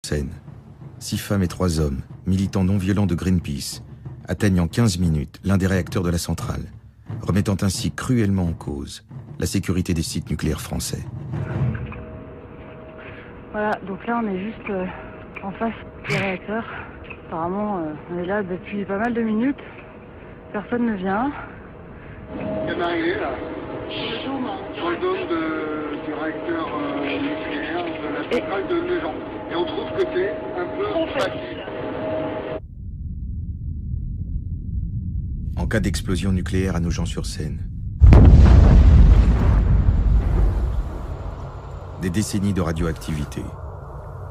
Champs-sur-Seine. 6 femmes et 3 hommes, militants non violents de Greenpeace, atteignent en 15 minutes l'un des réacteurs de la centrale, remettant ainsi cruellement en cause la sécurité des sites nucléaires français. Voilà, donc là on est juste en face des réacteurs. Apparemment, on est là depuis pas mal de minutes. Personne ne vient. Il y en a arrivé là. Sur le dôme du réacteur nucléaire de la centrale de Nogent. Et on trouve que c'est un peu facile. En cas d'explosion nucléaire à Nogent-sur-Seine, des décennies de radioactivité.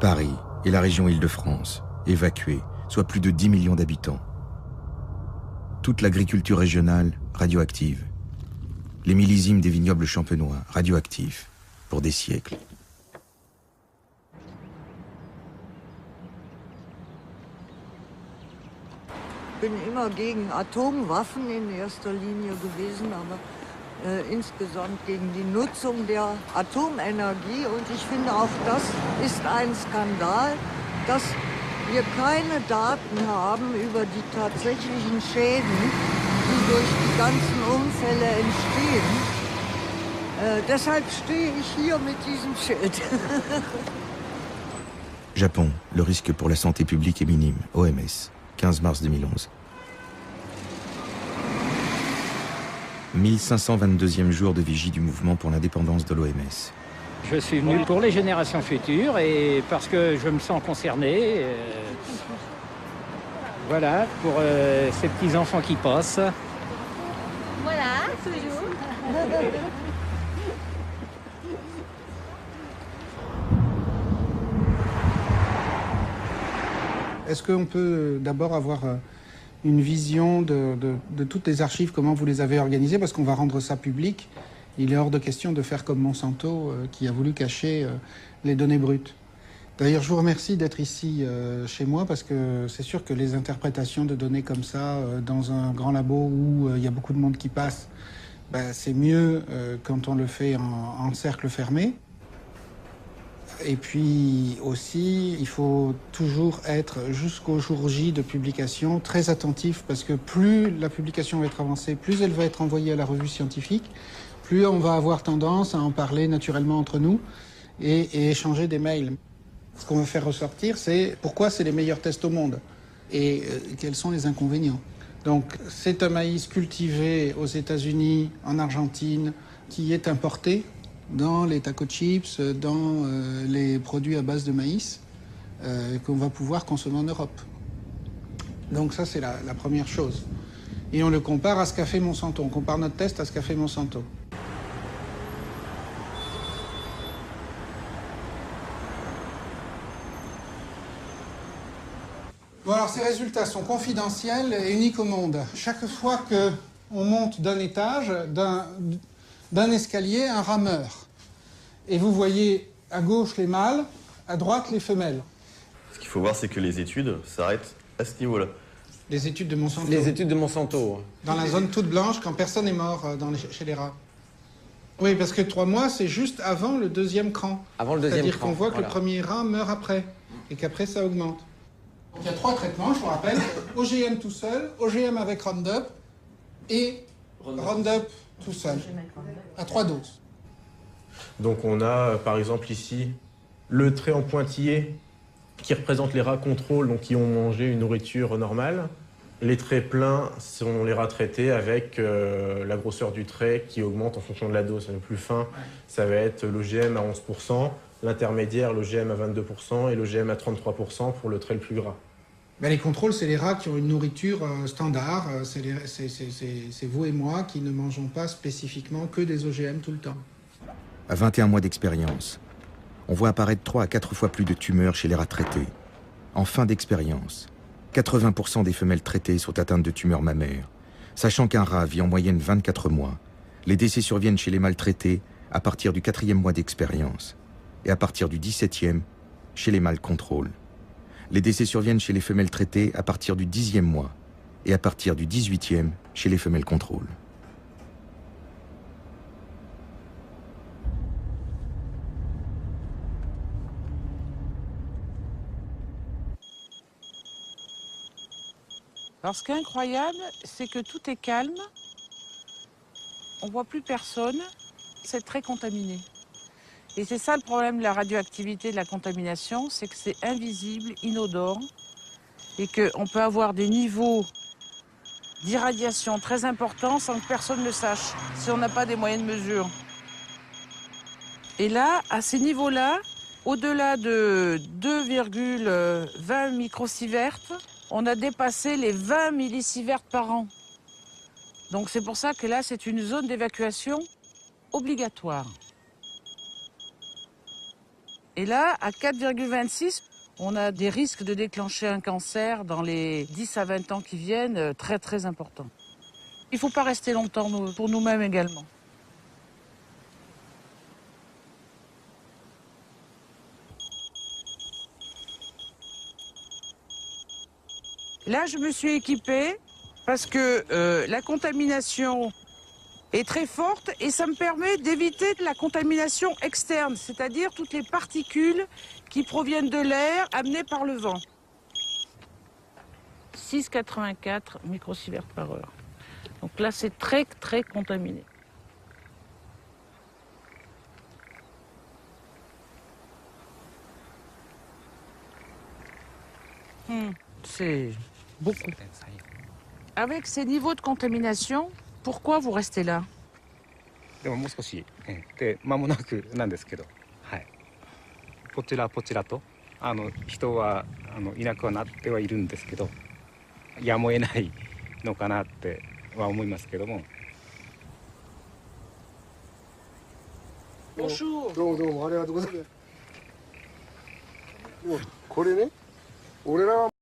Paris et la région Île-de-France, évacués, soit plus de 10 millions d'habitants. Toute l'agriculture régionale radioactive. Les millésimes des vignobles champenois radioactifs pour des siècles. Ich bin immer gegen Atomwaffen in erster Linie gewesen, aber insgesamt gegen die Nutzung der Atomenergie. Und ich finde, auch das ist ein Skandal, dass wir keine Daten haben über die tatsächlichen Schäden, die durch die ganzen Unfälle entstehen. Deshalb stehe ich hier mit diesem Schild. Japon, le risque pour la santé publique est minime. OMS, 15 mars 2011. 1522e jour de vigie du mouvement pour l'indépendance de l'OMS. Je suis venu pour les générations futures et parce que je me sens concerné. Voilà, pour ces petits-enfants qui passent. Voilà, toujours. Est-ce qu'on peut d'abord avoir une vision de toutes les archives, comment vous les avez organisées, parce qu'on va rendre ça public. Il est hors de question de faire comme Monsanto, qui a voulu cacher les données brutes. D'ailleurs, je vous remercie d'être ici chez moi, parce que c'est sûr que les interprétations de données comme ça, dans un grand labo où il y a beaucoup de monde qui passe, c'est mieux quand on le fait en cercle fermé. Et puis aussi, il faut toujours être, jusqu'au jour J de publication, très attentif, parce que plus la publication va être avancée, plus elle va être envoyée à la revue scientifique, plus on va avoir tendance à en parler naturellement entre nous et échanger des mails. Ce qu'on veut faire ressortir, c'est pourquoi c'est les meilleurs tests au monde et quels sont les inconvénients. Donc c'est un maïs cultivé aux États-Unis, en Argentine, qui est importé dans les taco chips, dans les produits à base de maïs qu'on va pouvoir consommer en Europe. Donc ça, c'est la première chose. Et on le compare à ce qu'a fait Monsanto. On compare notre test à ce qu'a fait Monsanto. Bon, alors ces résultats sont confidentiels et uniques au monde. Chaque fois qu'on monte d'un étage, d'un escalier, un rameur. Et vous voyez à gauche les mâles, à droite les femelles. Ce qu'il faut voir, c'est que les études s'arrêtent à ce niveau-là. Les études de Monsanto. Les études de Monsanto. Dans la zone toute blanche, quand personne n'est mort chez les rats. Oui, parce que 3 mois, c'est juste avant le deuxième cran. Avant le deuxième cran. C'est-à-dire qu'on voit que le premier rat meurt après, et qu'après ça augmente. Donc il y a 3 traitements, je vous rappelle. OGM tout seul, OGM avec Roundup, et Roundup tout seul, à 3 doses. Donc on a par exemple ici le trait en pointillé qui représente les rats contrôle, donc qui ont mangé une nourriture normale. Les traits pleins sont les rats traités avec la grosseur du trait qui augmente en fonction de la dose. Le plus fin, ça va être l'OGM à 11%, l'intermédiaire, l'OGM à 22% et l'OGM à 33% pour le trait le plus gras. Ben, les contrôles, c'est les rats qui ont une nourriture standard. C'est vous et moi qui ne mangeons pas spécifiquement que des OGM tout le temps. À 21 mois d'expérience, on voit apparaître 3 à 4 fois plus de tumeurs chez les rats traités. En fin d'expérience, 80% des femelles traitées sont atteintes de tumeurs mammaires. Sachant qu'un rat vit en moyenne 24 mois, les décès surviennent chez les mâles traités à partir du 4e mois d'expérience et à partir du 17e chez les mâles contrôle. Les décès surviennent chez les femelles traitées à partir du 10e mois et à partir du 18e chez les femelles contrôle. Alors ce qui est incroyable, c'est que tout est calme, on voit plus personne, c'est très contaminé. Et c'est ça le problème de la radioactivité, de la contamination, c'est que c'est invisible, inodore, et qu'on peut avoir des niveaux d'irradiation très importants sans que personne ne le sache, si on n'a pas des moyens de mesure. Et là, à ces niveaux-là, au-delà de 2,20 microsieverts, on a dépassé les 20 millisieverts par an. Donc c'est pour ça que là, c'est une zone d'évacuation obligatoire. Et là, à 4,26, on a des risques de déclencher un cancer dans les 10 à 20 ans qui viennent, très très importants. Il ne faut pas rester longtemps pour nous-mêmes également. Là, je me suis équipée parce que la contamination est très forte et ça me permet d'éviter la contamination externe, c'est-à-dire toutes les particules qui proviennent de l'air amenées par le vent. 6,84 microsieverts par heure. Donc là, c'est très, très contaminé. C'est beaucoup. Avec ces niveaux de contamination, pourquoi vous restez là? でももう少しで間もなくなんですけど、はい、ポチラポチラと人はいなくはなってはいるんですけど、やむを得ないのかなっては思いますけども。どうもありがとうございます。でもこれね、俺らは